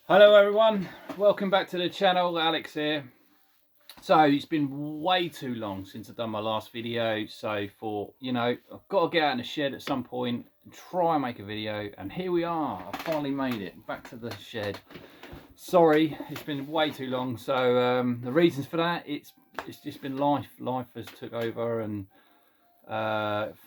Hello everyone, welcome back to the channel. Alex here. So it's been way too long since I've done my last video, so I've got to get out in the shed at some point and try and make a video, and here we are. I finally made it back to the shed. Sorry, it's been way too long. So the reasons for that, it's just been life has took over, and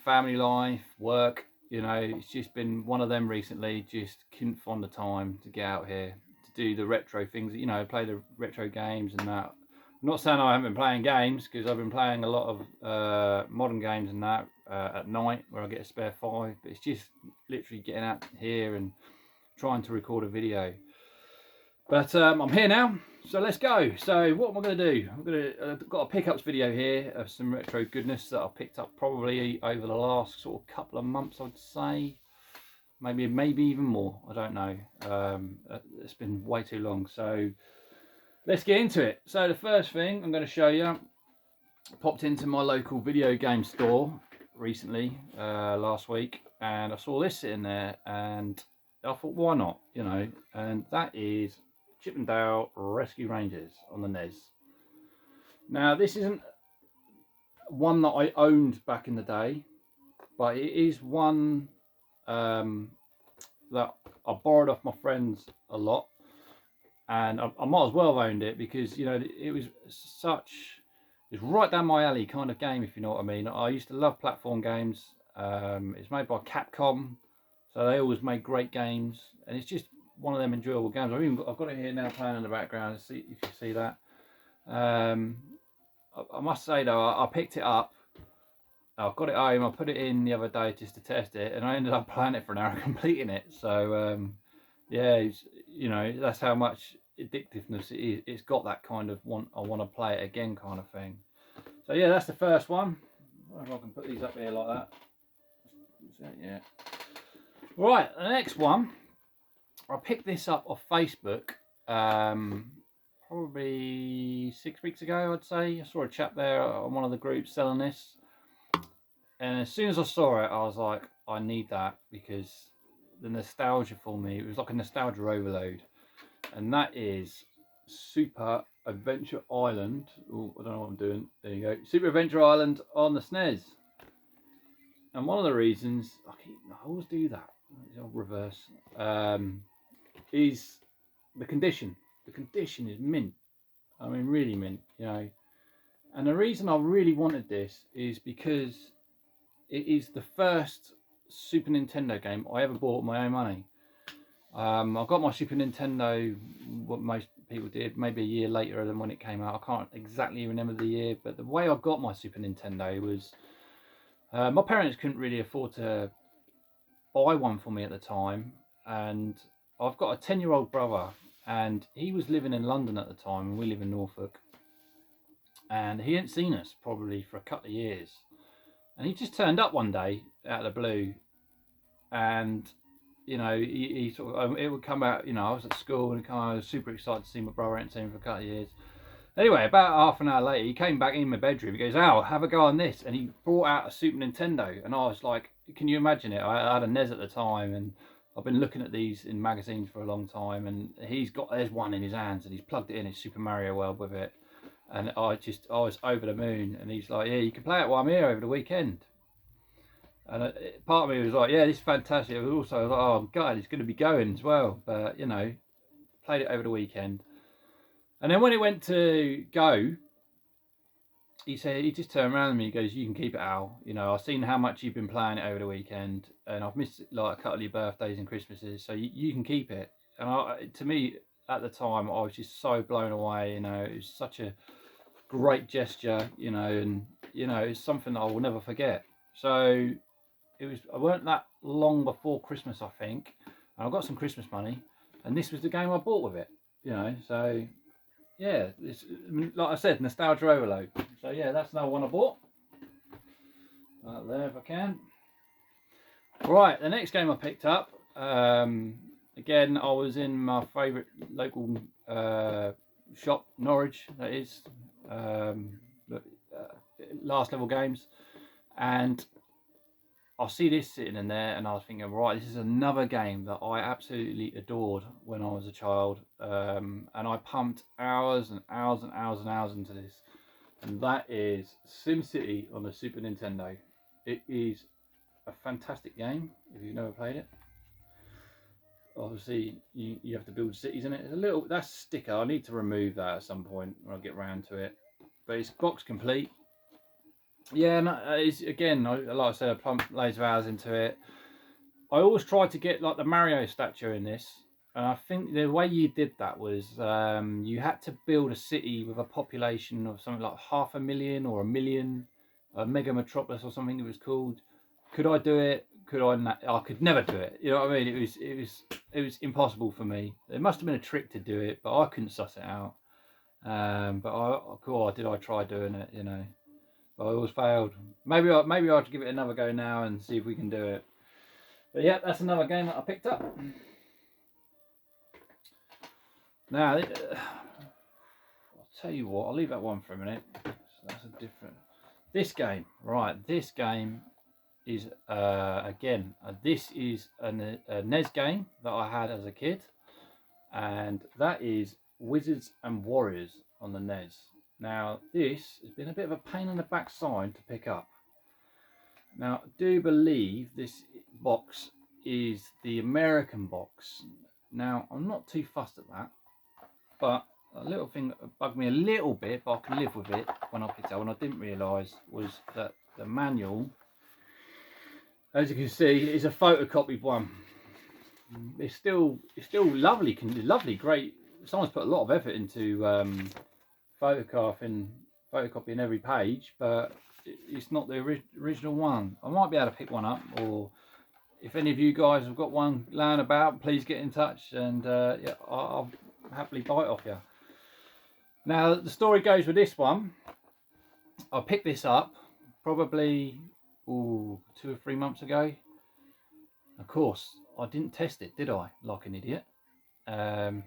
family life, work, it's just been one of them recently. Just couldn't find the time to get out here to do the retro things, play the retro games and that. I'm not saying I haven't been playing games, because I've been playing a lot of modern games and that at night where I get a spare 5, but it's just literally getting out here and trying to record a video. But I'm here now, so let's go. So what am I going to do? I've got a pickups video here of some retro goodness that I picked up probably over the last sort of couple of months, I'd say. Maybe even more, I don't know. It's been way too long, so let's get into it. So the first thing I'm going to show you, I popped into my local video game store recently, last week, and I saw this sitting there, and I thought, why not, and that is Chip 'n Dale Rescue Rangers on the NES. Now, this isn't one that I owned back in the day, but it is one that I borrowed off my friends a lot, and I might as well have owned it, because it was it's right down my alley kind of game, if you know what I mean. I used to love platform games. It's made by Capcom, so they always make great games, and it's just one of them enjoyable games. I've got it here now playing in the background. See if you see that. I must say though, I picked it up. I got it home. I put it in the other day just to test it, and I ended up playing it for an hour, completing it. So yeah, that's how much addictiveness it is. It's got that kind of I want to play it again kind of thing. So yeah, that's the first one. I don't know if I can put these up here like that. Yeah. Right, the next one. I picked this up off Facebook probably 6 weeks ago, I'd say. I saw a chap there on one of the groups selling this, and as soon as I saw it, I was like, I need that, because the nostalgia for me, it was like a nostalgia overload, and that is Super Adventure Island. Oh, I don't know what I'm doing. There you go. Super Adventure Island on the SNES. And one of the reasons I always do that, I'll reverse, is the condition. The condition is mint. I mean, really mint, And the reason I really wanted this is because it is the first Super Nintendo game I ever bought with my own money. I got my Super Nintendo, what most people did, maybe a year later than when it came out. I can't exactly remember the year, but the way I got my Super Nintendo was, my parents couldn't really afford to buy one for me at the time, and I've got a 10-year-old brother, and he was living in London at the time, and we live in Norfolk, and he hadn't seen us probably for a couple of years, and he just turned up one day out of the blue, and he sort of, it would come out, I was at school, and I was super excited to see my brother. I hadn't seen him for a couple of years. Anyway, about half an hour later, he came back in my bedroom. He goes, "Al, have a go on this," and he brought out a Super Nintendo, and I was like, can you imagine it? I had a NES at the time, and I've been looking at these in magazines for a long time, and there's one in his hands, and he's plugged it in his Super Mario World with it, and I was over the moon. And he's like, "Yeah, you can play it while I'm here over the weekend." And part of me was like, "Yeah, this is fantastic." It was also like, "Oh, I'm gutted, it's going to be going as well," but played it over the weekend. And then when it went to go, he just turned around to me. He goes, "You can keep it, Al. I've seen how much you've been playing it over the weekend, and I've missed like a couple of your birthdays and Christmases, so you can keep it." And to me, at the time, I was just so blown away. It was such a great gesture. And it's something that I will never forget. So I weren't that long before Christmas, I think, and I got some Christmas money, and this was the game I bought with it. So yeah, it's, like I said, nostalgia overload. So yeah, that's another one I bought. There, if I can. Right, the next game I picked up. Again, I was in my favourite local shop, Norwich. That is, Last Level Games, and I see this sitting in there, and I was thinking, right, this is another game that I absolutely adored when I was a child, and I pumped hours and hours and hours and hours into this, and that is SimCity on the Super Nintendo. It is a fantastic game if you've never played it. Obviously, you have to build cities in it. It's a little, that's sticker. I need to remove that at some point when I get round to it. But it's box complete. Yeah, no, it's, again, like I said, I pumped loads of hours into it. I always tried to get like the Mario statue in this, and I think the way you did that was you had to build a city with a population of something like 500,000 or 1,000,000, a mega metropolis or something it was called. Could I do it? Could I? I could never do it. You know what I mean? It was impossible for me. There must have been a trick to do it, but I couldn't suss it out. But cool, did I try doing it? You know, but I always failed. Maybe I have to give it another go now and see if we can do it. But yeah, that's another game that I picked up. Now, I'll tell you what, I'll leave that one for a minute. So that's a different. This game, right? This game is again. This is a NES game that I had as a kid, and that is Wizards and Warriors on the NES. Now, this has been a bit of a pain in the backside to pick up. Now, I do believe this box is the American box. Now, I'm not too fussed at that, but a little thing that bugged me a little bit, but I can live with it when I picked it up, and I didn't realise, was that the manual, as you can see, is a photocopied one. It's still lovely, great. Someone's put a lot of effort into photocopying every page, but it's not the original one. I might be able to pick one up, or if any of you guys have got one laying about, please get in touch, and yeah, I'll happily buy it off you. Now, the story goes with this one. I picked this up probably 2 or 3 months ago. Of course, I didn't test it, did I? Like an idiot. And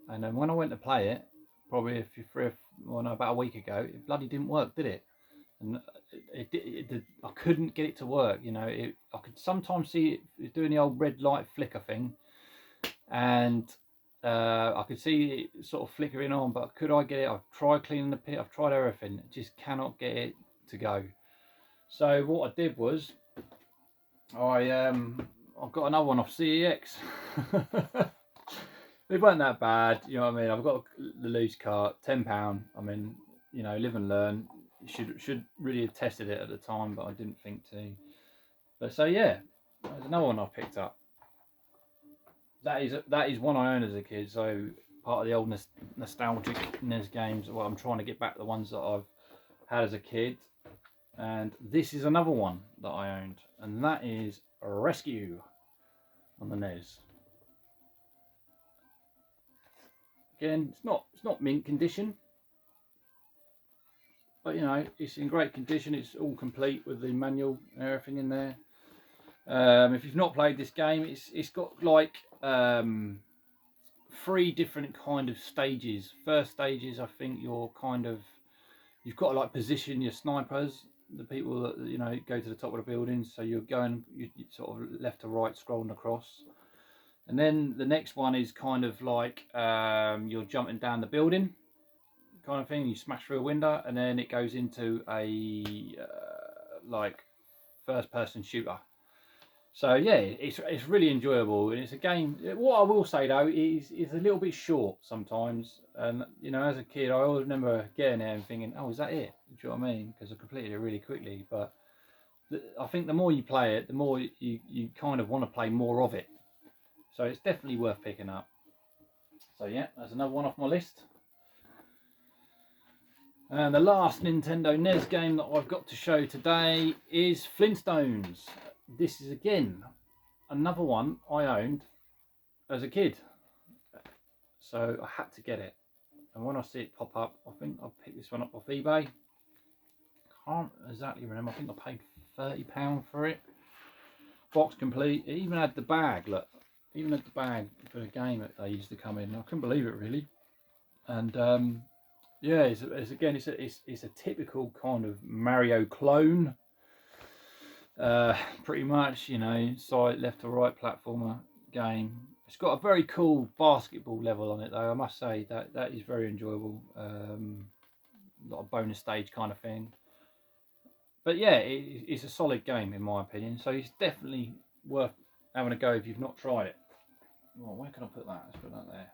then when I went to play it, probably about a week ago, it bloody didn't work, did it? And I couldn't get it to work. You know, I could sometimes see it doing the old red light flicker thing, and I could see it sort of flickering on, but could I get it? I've tried cleaning the pit, I've tried everything, just cannot get it to go. So what I did was I've got another one off CEX. It wasn't that bad, you know what I mean. I've got the loose cart, £10. I mean, you know, live and learn. Should really have tested it at the time, but I didn't think to. But so yeah, there's another one I picked up. That is one I owned as a kid. So part of the old nostalgic NES games. Well, I'm trying to get back the ones that I've had as a kid, and this is another one that I owned, and that is Rescue on the NES. Again, it's not mint condition, but you know, it's in great condition. It's all complete with the manual and everything in there. If you've not played this game, it's got like 3 different kind of stages. First stage is, I think, you've got to like position your snipers, the people that, you know, go to the top of the buildings. So you're sort of left to right, scrolling across. And then the next one is kind of like you're jumping down the building kind of thing. You smash through a window, and then it goes into a like first-person shooter. So yeah, it's really enjoyable, and it's a game. What I will say though is it's a little bit short sometimes, and you know, as a kid, I always remember getting there and thinking, "Oh, is that it?" Do you know what I mean? Because I completed it really quickly. But I think the more you play it, the more you kind of want to play more of it. So it's definitely worth picking up. So yeah, that's another one off my list. And the last Nintendo NES game that I've got to show today is Flintstones. This is again another one I owned as a kid, so I had to get it. And when I see it pop up, I think I'll pick this one up off eBay. Can't exactly remember. I think I paid £30 for it. Box complete. It even had the bag. Look, even had the bag for the game that they used to come in. I couldn't believe it really. And yeah, it's a typical kind of Mario clone. Pretty much, you know, side left to right platformer game. It's got a very cool basketball level on it, though. I must say that is very enjoyable. Lot of bonus stage kind of thing. But yeah, it's a solid game in my opinion. So it's definitely worth having a go if you've not tried it. Well, where can I put that? Let's put that there.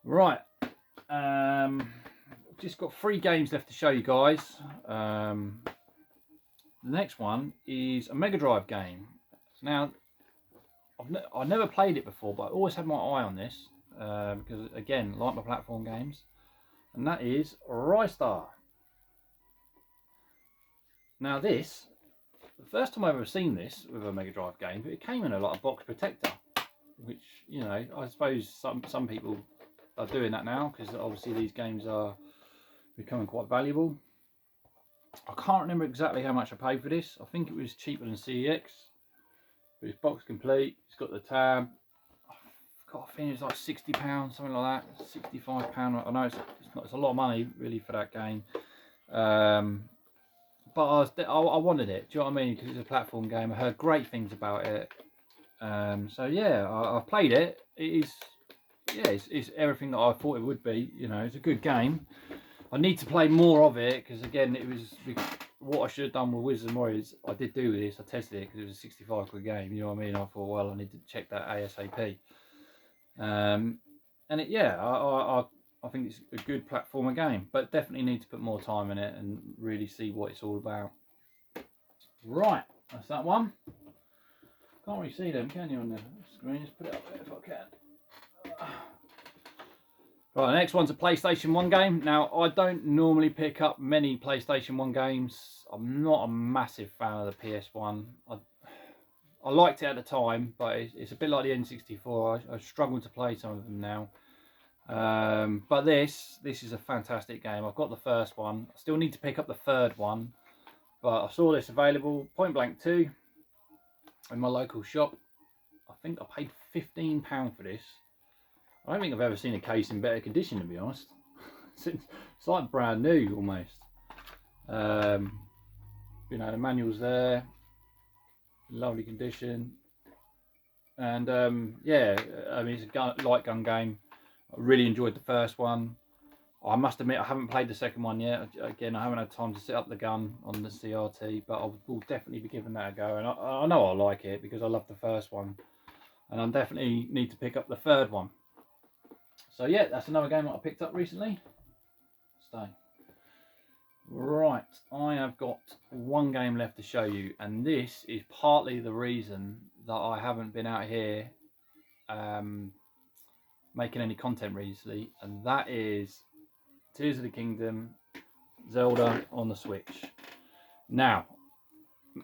Right. Just got 3 games left to show you guys. The next one is a Mega Drive game. Now, I've never played it before, but I always had my eye on this because, again, like my platform games, and that is Ristar. Now, this, the first time I've ever seen this with a Mega Drive game, but it came in a lot of box protector, which, you know, I suppose some people are doing that now because obviously these games are becoming quite valuable. I can't remember exactly how much I paid for this. I think it was cheaper than CEX. But it's box complete. It's got the tab. I've got a feeling it's like £60, something like that. £65. I know it's a lot of money really for that game. But I wanted it. Do you know what I mean? Because it's a platform game. I heard great things about it. So yeah, I've played it. It's everything that I thought it would be. You know, it's a good game. I need to play more of it because again, it was what I should have done with Wizards and Warriors. I did do with this. I tested it because it was a 65 quid game. You know what I mean? I thought, well, I need to check that ASAP. And I think it's a good platformer game, but definitely need to put more time in it and really see what it's all about. Right, that's that one. Can't really see them, can you, on the screen? Just put it up there if I can. Right, the next one's a PlayStation 1 game. Now, I don't normally pick up many PlayStation 1 games. I'm not a massive fan of the PS1. I liked it at the time, but it's a bit like the N64. I struggle to play some of them now. But this is a fantastic game. I've got the first one. I still need to pick up the third one. But I saw this available, Point Blank 2, in my local shop. I think I paid £15 for this. I don't think I've ever seen a case in better condition, to be honest. It's like brand new almost. You know, the manual's there, lovely condition, and yeah, I mean it's a light gun game. I really enjoyed the first one. I must admit I haven't played the second one yet. Again, I haven't had time to set up the gun on the CRT, but I will definitely be giving that a go. And I know I'll like it because I love the first one, and I definitely need to pick up the third one. So yeah, that's another game that I picked up recently. Stay. Right, I have got one game left to show you, and this is partly the reason that I haven't been out here making any content recently, and that is Tears of the Kingdom Zelda on the Switch. Now,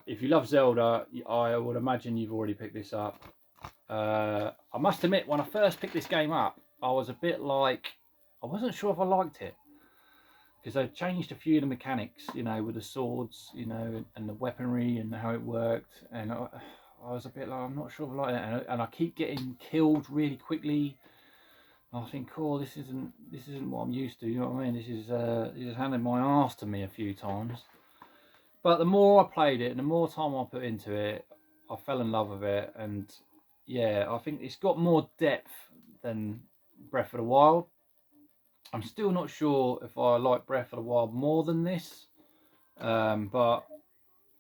if you love Zelda, I would imagine you've already picked this up. I must admit, when I first picked this game up, I was a bit like, I wasn't sure if I liked it. Because they've changed a few of the mechanics, you know, with the swords, you know, and the weaponry and how it worked. And I was a bit like, I'm not sure if I like that. And I keep getting killed really quickly. I think, oh, this isn't what I'm used to. You know what I mean? This is handed my ass to me a few times. But the more I played it and the more time I put into it, I fell in love with it. And yeah, I think it's got more depth than Breath of the Wild. I'm still not sure if I like Breath of the Wild more than this, but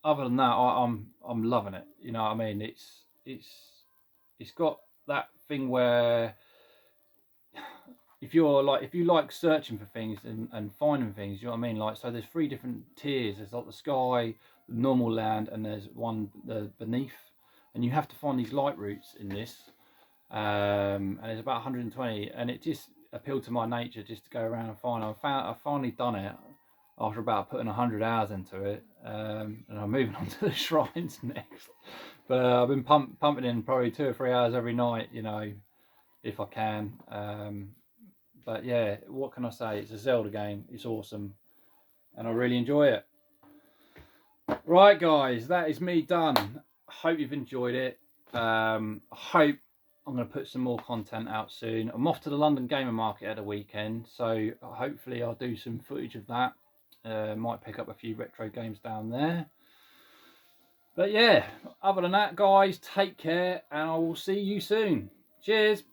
other than that, I'm loving it. You know what I mean? It's got that thing where if you like searching for things and finding things, you know what I mean? Like, so there's 3 different tiers. There's like the sky, the normal land, and there's one beneath, and you have to find these light routes in this. And there's about 120, and it just appealed to my nature just to go around and find. I've finally done it after about putting 100 hours into it, and I'm moving on to the shrines next. But I've been pumping in probably 2 or 3 hours every night, you know, if I can. But yeah, what can I say? It's a Zelda game. It's awesome, and I really enjoy it. Right, guys, that is me done. I hope you've enjoyed it. I hope I'm going to put some more content out soon. I'm off to the London Gamer Market at the weekend, so hopefully I'll do some footage of that. Might pick up a few retro games down there. But yeah, other than that, guys, take care, and I will see you soon. Cheers.